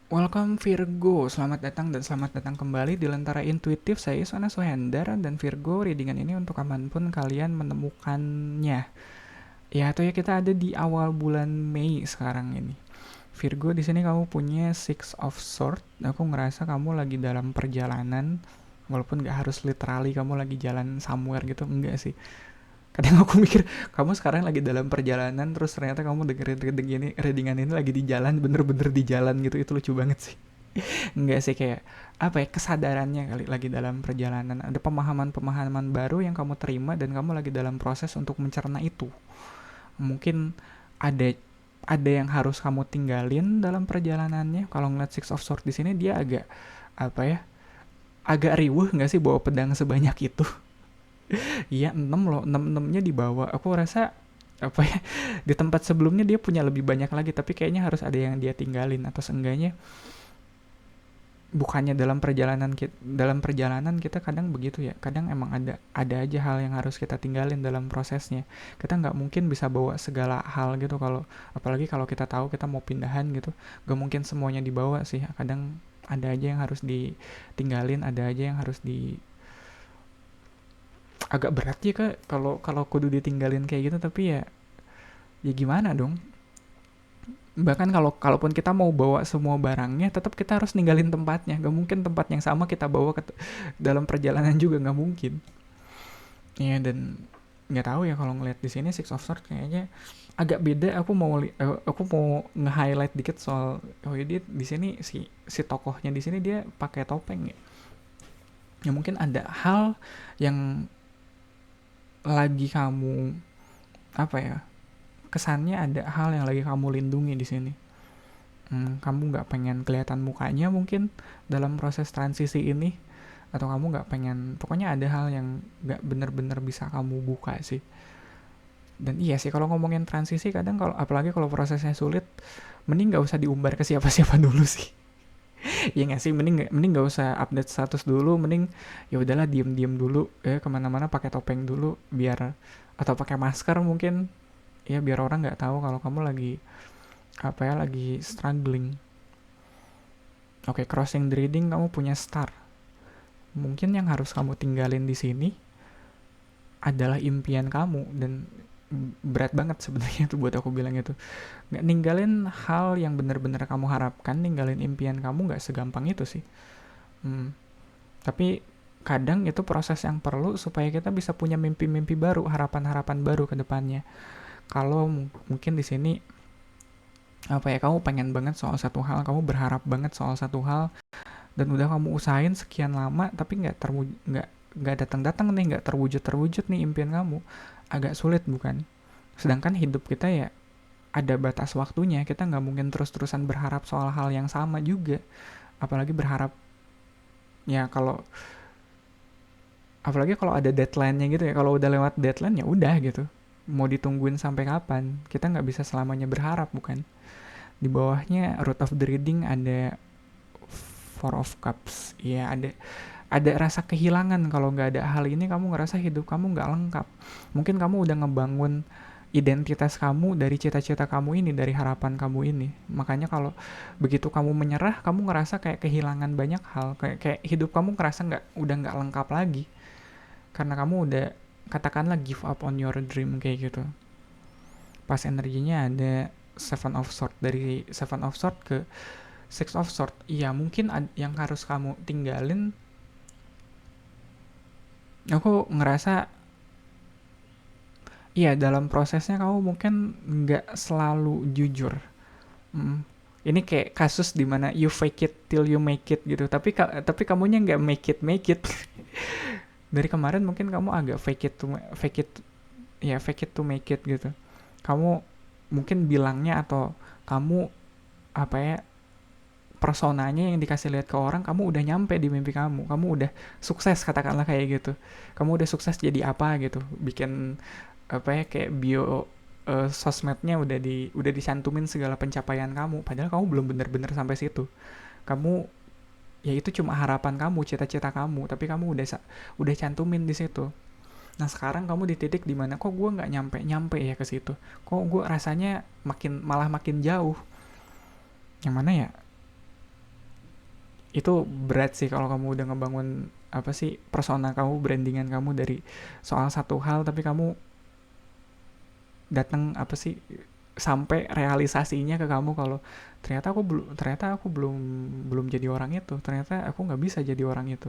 Welcome Virgo, selamat datang dan selamat datang kembali di Lentera Intuitif. Saya Iswana Sohendar dan Virgo, readingan ini untuk kapanpun kalian menemukannya. Ya, atau ya kita ada di awal bulan Mei sekarang ini. Virgo, di sini kamu punya Six of Swords. Aku ngerasa kamu lagi dalam perjalanan, walaupun gak harus literally kamu lagi jalan somewhere gitu, enggak sih. Kadang aku mikir kamu sekarang lagi dalam perjalanan, terus ternyata kamu dengerin readingan ini lagi di jalan, bener-bener di jalan gitu. Itu lucu banget sih. Enggak sih, kayak apa ya, kesadarannya kali lagi dalam perjalanan, ada pemahaman-pemahaman baru yang kamu terima dan kamu lagi dalam proses untuk mencerna itu. Mungkin ada ada yang harus kamu tinggalin dalam perjalanannya. Kalau ngeliat Six of Swords di sini, dia agak apa ya, agak riuh nggak sih bawa pedang sebanyak itu. Iya, 6 loh, 6-6-nya dibawa. Aku rasa apa ya, di tempat sebelumnya dia punya lebih banyak lagi, tapi kayaknya harus ada yang dia tinggalin, atau seenggaknya bukannya dalam perjalanan kita kadang begitu ya, kadang emang ada aja hal yang harus kita tinggalin dalam prosesnya. Kita nggak mungkin bisa bawa segala hal gitu, kalau apalagi kalau kita tahu kita mau pindahan gitu, nggak mungkin semuanya dibawa sih. Kadang ada aja yang harus ditinggalin, ada aja yang harus di agak berat ya kak, kalau kalau kudu ditinggalin kayak gitu. Tapi ya, ya gimana dong. Bahkan kalaupun kita mau bawa semua barangnya, tetap kita harus ninggalin tempatnya. Gak mungkin tempat yang sama kita bawa dalam perjalanan juga, nggak mungkin. Ya, dan nggak tahu ya, kalau ngeliat di sini Six of Swords kayaknya agak beda. Aku mau nge-highlight dikit soal, oh ya, dia di sini, si tokohnya di sini dia pakai topeng ya. Ya mungkin ada hal yang lagi kamu, apa ya, kesannya ada hal yang lagi kamu lindungi di sini. Kamu nggak pengen kelihatan mukanya mungkin dalam proses transisi ini, atau kamu nggak pengen, pokoknya ada hal yang nggak bener-bener bisa kamu buka sih. Dan iya sih, kalau ngomongin transisi kadang, kalau apalagi kalau prosesnya sulit, mending nggak usah diumbar ke siapa-siapa dulu sih. Ya nggak sih, mending nggak usah update status dulu, mending ya udahlah, diem-diem dulu ya, kemana-mana pakai topeng dulu, biar, atau pakai masker mungkin, ya biar orang nggak tahu kalau kamu lagi apa ya, lagi struggling. Oke, crossing the reading, kamu punya star. Mungkin yang harus kamu tinggalin di sini adalah impian kamu. Dan berat banget sebenarnya itu buat aku bilang itu. Nggak ninggalin hal yang benar-benar kamu harapkan, ninggalin impian kamu nggak segampang itu sih. Tapi kadang itu proses yang perlu supaya kita bisa punya mimpi-mimpi baru, harapan-harapan baru ke depannya. Kalau mungkin di sini apa ya, kamu pengen banget soal satu hal, kamu berharap banget soal satu hal, dan udah kamu usahain sekian lama, tapi nggak datang-datang nih, nggak terwujud nih impian kamu. Agak sulit bukan? Sedangkan hidup kita ya ada batas waktunya, kita nggak mungkin terus-terusan berharap soal hal yang sama juga. Apalagi berharap, ya kalau apalagi kalau ada deadline-nya gitu ya, kalau udah lewat deadline ya udah gitu, mau ditungguin sampai kapan, kita nggak bisa selamanya berharap bukan. Di bawahnya root of the reading ada Four of Cups. Ya, ada rasa kehilangan. Kalau nggak ada hal ini, kamu ngerasa hidup kamu nggak lengkap. Mungkin kamu udah ngebangun identitas kamu dari cita-cita kamu ini, dari harapan kamu ini. Makanya kalau begitu kamu menyerah, kamu ngerasa kayak kehilangan banyak hal. Kayak hidup kamu ngerasa udah nggak lengkap lagi. Karena kamu udah, katakanlah, give up on your dream kayak gitu. Pas energinya ada Seven of Swords, dari Seven of Swords ke Six of Swords. Iya, mungkin yang harus kamu tinggalin. Aku ngerasa, iya, dalam prosesnya kamu mungkin nggak selalu jujur. Mm. Ini kayak kasus dimana you fake it till you make it gitu. Tapi kamunya nggak make it. Dari kemarin mungkin kamu agak fake it to make it gitu. Kamu mungkin bilangnya, atau kamu apa ya, personanya yang dikasih lihat ke orang, kamu udah nyampe di mimpi kamu udah sukses, katakanlah kayak gitu. Kamu udah sukses jadi apa gitu, bikin apa ya, kayak bio, sosmednya udah dicantumin segala pencapaian kamu, padahal kamu belum bener-bener sampai situ. Kamu, ya itu cuma harapan kamu, cita-cita kamu, tapi kamu udah cantumin di situ. Nah, sekarang kamu di titik dimana, kok gue nggak nyampe ya ke situ, kok gue rasanya malah makin jauh. Yang mana ya, itu berat sih kalau kamu udah ngebangun apa sih persona kamu, brandingan kamu dari soal satu hal, tapi kamu datang apa sih sampai realisasinya ke kamu kalau ternyata aku belum belum jadi orang itu, ternyata aku nggak bisa jadi orang itu.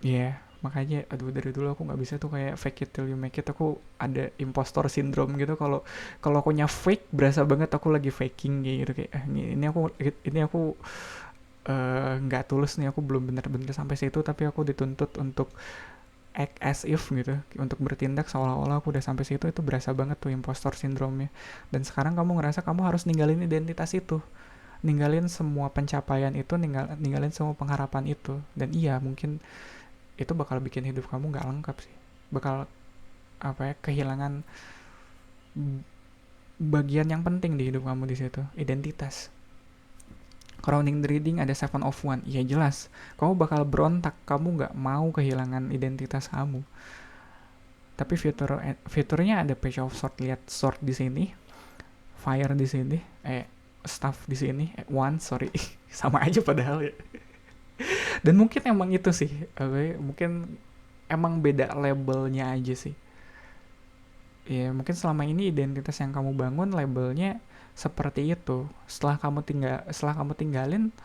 Iya, yeah, makanya aduh dari dulu aku nggak bisa tuh kayak fake it till you make it. Aku ada impostor syndrome gitu, kalau kalau akunya fake berasa banget aku lagi faking gitu, kayak ini aku nggak tulus nih, aku belum bener-bener sampai situ, tapi aku dituntut untuk act as if gitu, untuk bertindak seolah-olah aku udah sampai situ. Itu berasa banget tuh impostor syndrome-nya. Dan sekarang kamu ngerasa kamu harus ninggalin identitas itu, ninggalin semua pencapaian itu, ninggalin semua pengharapan itu. Dan iya, mungkin itu bakal bikin hidup kamu nggak lengkap sih, bakal apa ya, kehilangan bagian yang penting di hidup kamu di situ, identitas. Crowning the reading ada Seven of One, ya jelas kamu bakal berontak, kamu nggak mau kehilangan identitas kamu. Tapi fiturnya ada Page of Sword, lihat sword di sini, fire di sini, staff di sini, one sorry sama aja padahal ya. Dan mungkin emang itu sih, mungkin emang beda labelnya aja sih. Ya mungkin selama ini identitas yang kamu bangun labelnya seperti itu. Setelah kamu tinggalin,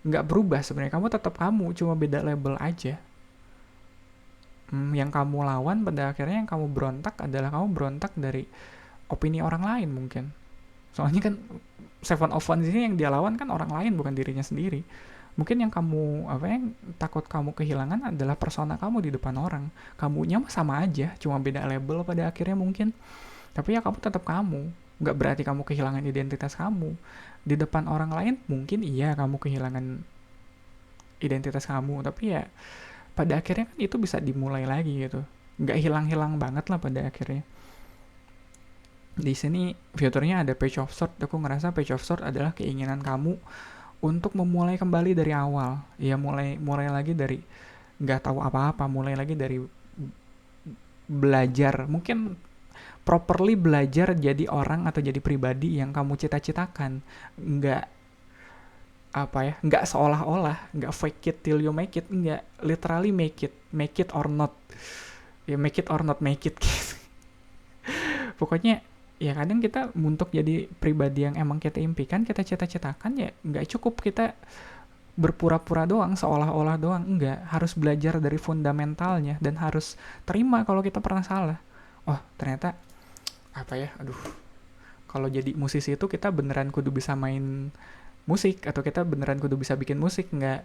nggak berubah sebenarnya. Kamu tetap kamu, cuma beda label aja. Yang kamu lawan pada akhirnya, yang kamu berontak adalah kamu berontak dari opini orang lain mungkin. Soalnya kan Seven of One di sini yang dia lawan kan orang lain, bukan dirinya sendiri. Mungkin yang kamu yang takut kamu kehilangan adalah persona kamu di depan orang. Kamunya mah sama aja, cuma beda label pada akhirnya mungkin. Tapi ya kamu tetap kamu. Nggak berarti kamu kehilangan identitas kamu. Di depan orang lain mungkin iya kamu kehilangan identitas kamu, tapi ya pada akhirnya kan itu bisa dimulai lagi gitu. Nggak hilang-hilang banget lah pada akhirnya. Di sini fiturnya ada Page of Sword. Aku ngerasa Page of Sword adalah keinginan kamu untuk memulai kembali dari awal. Ya mulai lagi dari nggak tahu apa-apa, mulai lagi dari belajar. Mungkin properly belajar jadi orang atau jadi pribadi yang kamu cita-citakan. Nggak seolah-olah, nggak fake it till you make it, nggak literally make it or not. Ya make it or not make it gitu. Pokoknya ya kadang kita untuk jadi pribadi yang emang kita impikan, kita cita-citakan, ya nggak cukup kita berpura-pura doang, seolah-olah doang. Enggak, harus belajar dari fundamentalnya dan harus terima kalau kita pernah salah. Oh ternyata kalau jadi musisi itu kita beneran kudu bisa main musik, atau kita beneran kudu bisa bikin musik, nggak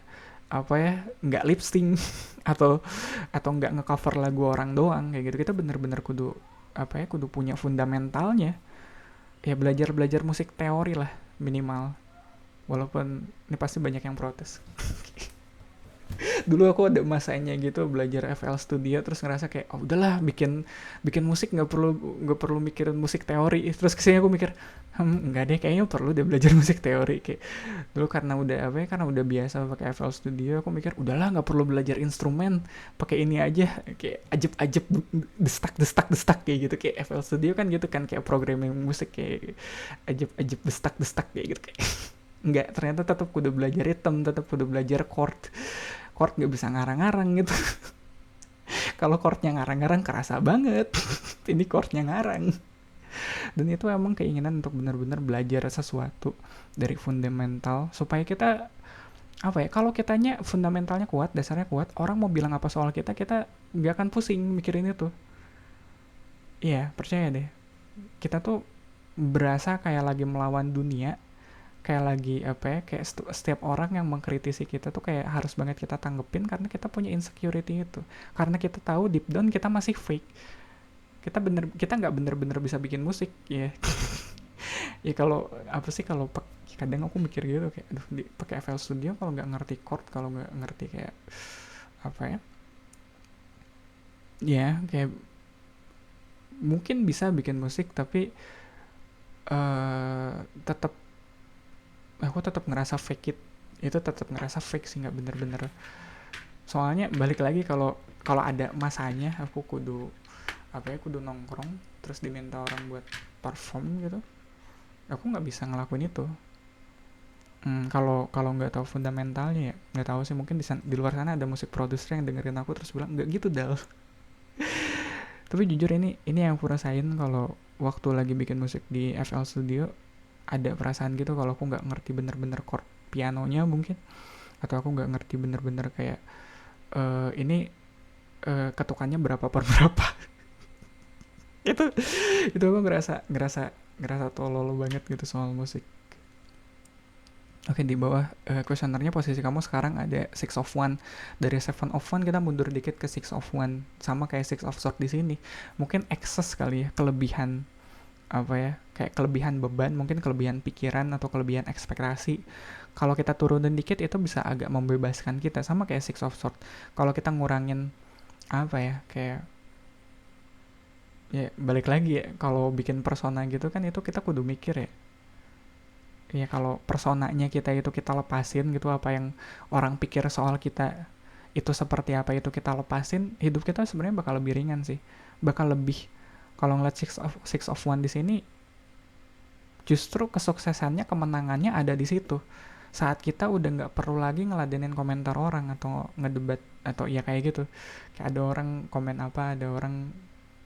lip sync atau nggak ngecover lagu orang doang kayak gitu. Kita bener-bener kudu punya fundamentalnya. Ya belajar musik teori lah minimal. Walaupun ini pasti banyak yang protes. Dulu aku ada masanya gitu belajar FL Studio, terus ngerasa kayak udahlah, bikin musik nggak perlu mikirin musik teori. Terus kesini aku mikir nggak deh, kayaknya perlu deh belajar musik teori. Kayak dulu karena udah biasa pakai FL Studio, aku mikir udahlah nggak perlu belajar instrumen, pakai ini aja, kayak ajeb destak kayak gitu. Kayak FL Studio kan gitu kan, kayak programming musik, kayak ajeb destak kayak gitu. Kayak nggak, ternyata tetap kudu belajar ritme, tetap kudu belajar chord nggak bisa ngarang-ngarang gitu. Kalau chordnya ngarang-ngarang kerasa banget. Ini chordnya ngarang. Dan itu emang keinginan untuk benar-benar belajar sesuatu dari fundamental, supaya kita kalau kitanya fundamentalnya kuat, dasarnya kuat, orang mau bilang apa soal kita nggak akan pusing mikirin itu. Iya, percaya deh, kita tuh berasa kayak lagi melawan dunia, kayak lagi kayak setiap orang yang mengkritisi kita tuh kayak harus banget kita tanggepin, karena kita punya insecurity itu, karena kita tahu deep down kita masih fake. Kita nggak bener-bener bisa bikin musik ya. Ya kalau kalau kadang aku mikir gitu, kayak aduh, pakai FL Studio kalau nggak ngerti chord, kalau nggak ngerti kayak ya kayak mungkin bisa bikin musik, tapi tetap aku tetap ngerasa fake it. Itu tetap ngerasa fake sih, nggak bener-bener. Soalnya balik lagi, kalau ada masanya aku kudu nongkrong terus diminta orang buat perform gitu, aku nggak bisa ngelakuin itu. Kalau kalau nggak tahu fundamentalnya ya nggak tahu sih, mungkin di luar sana ada musik produser yang dengerin aku terus bilang nggak gitu Dal. Tapi jujur ini yang aku rasain kalau waktu lagi bikin musik di FL Studio, ada perasaan gitu kalau aku nggak ngerti bener-bener chord pianonya mungkin, atau aku nggak ngerti bener-bener kayak ini ketukannya berapa per berapa. itu itu aku ngerasa ngerasa ngerasa tolol banget gitu soal musik. Oke, di bawah kuesionernya posisi kamu sekarang ada six of one. Dari seven of one kita mundur dikit ke six of one. Sama kayak six of sword di sini. Mungkin excess kali ya, kelebihan apa ya? Kayak kelebihan beban, mungkin kelebihan pikiran atau kelebihan ekspektasi. Kalau kita turunin dikit itu bisa agak membebaskan kita, sama kayak six of sword. Kalau kita ngurangin apa ya? Kayak ya balik lagi ya, kalau bikin persona gitu kan itu kita kudu mikir ya. Ya kalau personanya kita itu kita lepasin gitu, apa yang orang pikir soal kita itu seperti apa itu kita lepasin, hidup kita sebenarnya bakal lebih ringan sih, bakal lebih. Kalau ngeliat six of one di sini, justru kesuksesannya, kemenangannya ada di situ. Saat kita udah nggak perlu lagi ngeladenin komentar orang atau ngedebat atau ya kayak gitu, kayak ada orang komen apa, ada orang,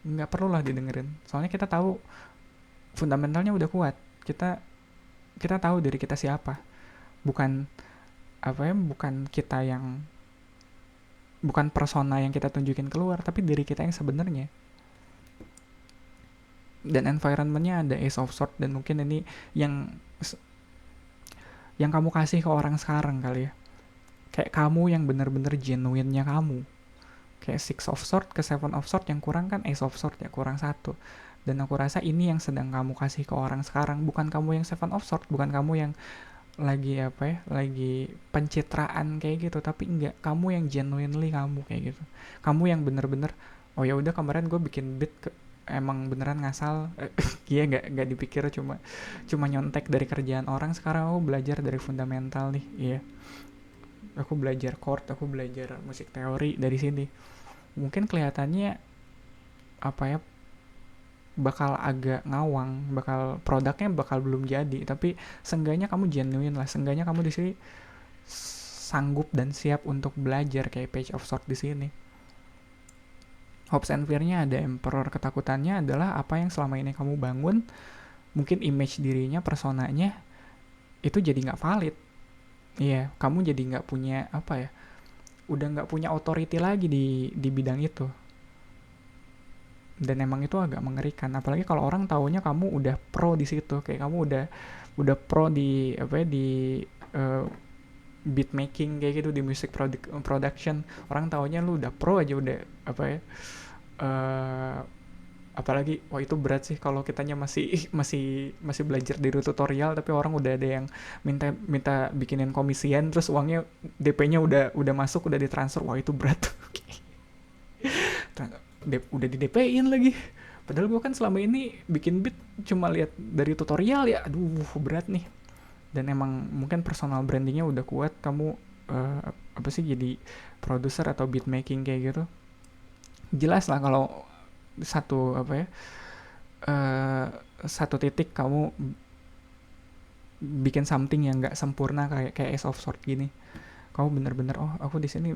nggak perlu lah didengerin. Soalnya kita tahu fundamentalnya udah kuat. Kita kita tahu diri kita siapa, bukan apa ya, bukan kita yang, bukan persona yang kita tunjukin keluar, tapi diri kita yang sebenarnya. Dan environmentnya ada Ace of Swords, dan mungkin ini yang kamu kasih ke orang sekarang kali ya, kayak kamu yang bener-bener genuine-nya kamu. Kayak Six of Swords ke Seven of Swords, yang kurang kan Ace of Swords ya, kurang satu. Dan aku rasa ini yang sedang kamu kasih ke orang sekarang, bukan kamu yang Seven of Swords, bukan kamu yang lagi apa ya, lagi pencitraan kayak gitu, tapi enggak, kamu yang genuinely kamu kayak gitu. Kamu yang bener-bener, oh ya udah kemarin gue bikin beat emang beneran ngasal. Iya, nggak dipikir, cuma nyontek dari kerjaan orang. Sekarang aku belajar dari fundamental nih. Iya, aku belajar chord, aku belajar musik teori dari sini. Mungkin kelihatannya apa ya, bakal agak ngawang, bakal produknya bakal belum jadi, tapi seenggaknya kamu genuine lah, seenggaknya kamu di sini sanggup dan siap untuk belajar kayak Page of Swords di sini. Hopes and fear-nya ada Emperor, ketakutannya adalah apa yang selama ini kamu bangun, mungkin image dirinya, personanya itu jadi nggak valid. Iya, kamu jadi nggak punya apa ya, udah nggak punya authority lagi di bidang itu. Dan emang itu agak mengerikan, apalagi kalau orang taunya kamu udah pro di situ, kayak kamu udah pro di apa ya, di uh, beat making kayak gitu, di music production. Orang taunya lu udah pro aja, udah apa ya, uh, apalagi wah itu berat sih kalau kitanya masih belajar dari tutorial, tapi orang udah ada yang minta minta bikinin komisian, terus uangnya DP-nya udah masuk, udah ditransfer. Wah itu berat. Udah di DP-in lagi, padahal gue kan selama ini bikin beat cuma lihat dari tutorial ya. Aduh berat nih. Dan emang mungkin personal brandingnya udah kuat, kamu apa sih, jadi produser atau beat making kayak gitu, jelas lah kalau satu apa ya, satu titik kamu bikin something yang nggak sempurna kayak Ace of Swords gini, kamu bener-bener oh aku di sini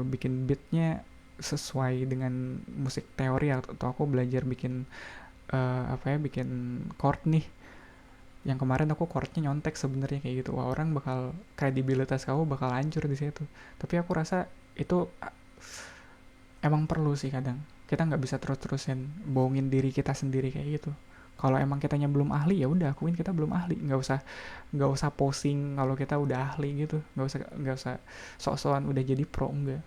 bikin beatnya sesuai dengan musik teori, atau aku belajar bikin apa ya, bikin chord nih, yang kemarin aku chordnya nyontek sebenarnya kayak gitu. Wah orang bakal, kredibilitas kamu bakal hancur di situ. Tapi aku rasa itu emang perlu sih, kadang kita nggak bisa terus-terusin bohongin diri kita sendiri kayak gitu. Kalau emang kitanya belum ahli, ya udah akuin kita belum ahli, nggak usah posing kalau kita udah ahli gitu, nggak usah sok-sokan udah jadi pro, enggak.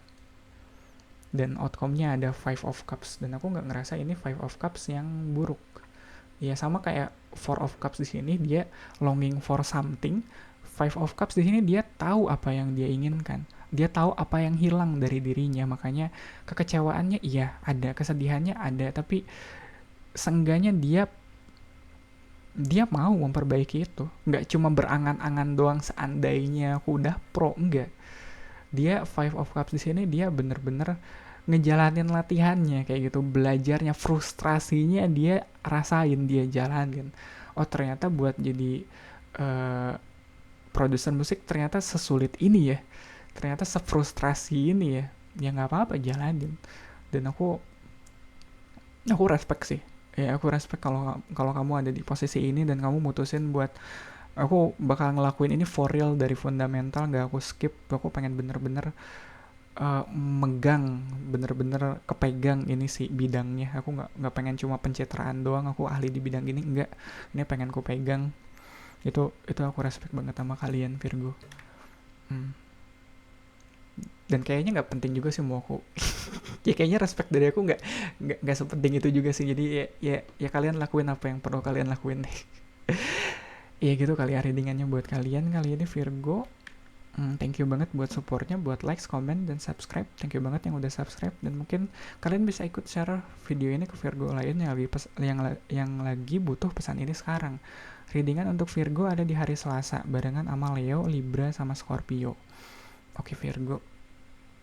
Dan outcome-nya ada Five of Cups, dan aku nggak ngerasa ini Five of Cups yang buruk. Ya sama kayak Four of Cups di sini, dia longing for something. Five of Cups di sini dia tahu apa yang dia inginkan, dia tahu apa yang hilang dari dirinya, makanya kekecewaannya iya ada, kesedihannya ada, tapi seenggaknya dia mau memperbaiki itu, nggak cuma berangan-angan doang seandainya aku udah pro, enggak. Dia Five of Cups di sini dia bener-bener ngejalanin latihannya kayak gitu, belajarnya, frustrasinya dia rasain, dia jalanin. Oh ternyata buat jadi uh, produser musik ternyata sesulit ini ya, ternyata sefrustrasi ini ya. Ya nggak apa-apa, jalanin. Dan aku respect sih, ya aku respect kalau kalau kamu ada di posisi ini dan kamu mutusin buat aku bakal ngelakuin ini for real dari fundamental, nggak aku skip. Aku pengen bener-bener megang, bener-bener kepegang ini sih bidangnya. Aku nggak pengen cuma pencitraan doang, aku ahli di bidang ini, enggak. Ini pengen ku pegang. Itu aku respect banget sama kalian Virgo. Hmm. Dan kayaknya nggak penting juga sih mau aku ya kayaknya respect dari aku nggak sepenting itu juga sih. Jadi ya kalian lakuin apa yang perlu kalian lakuin deh. Ya gitu kali ya readingannya buat kalian kali ini Virgo. Thank you banget buat supportnya, buat likes, comment, dan subscribe. Thank you banget yang udah subscribe. Dan mungkin kalian bisa ikut share video ini ke Virgo lain yang lagi butuh pesan ini sekarang. Readingan untuk Virgo ada di hari Selasa barengan sama Leo, Libra, sama Scorpio. Oke Virgo,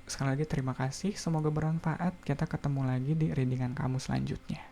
sekali lagi terima kasih. Semoga bermanfaat. Kita ketemu lagi di readingan kamu selanjutnya.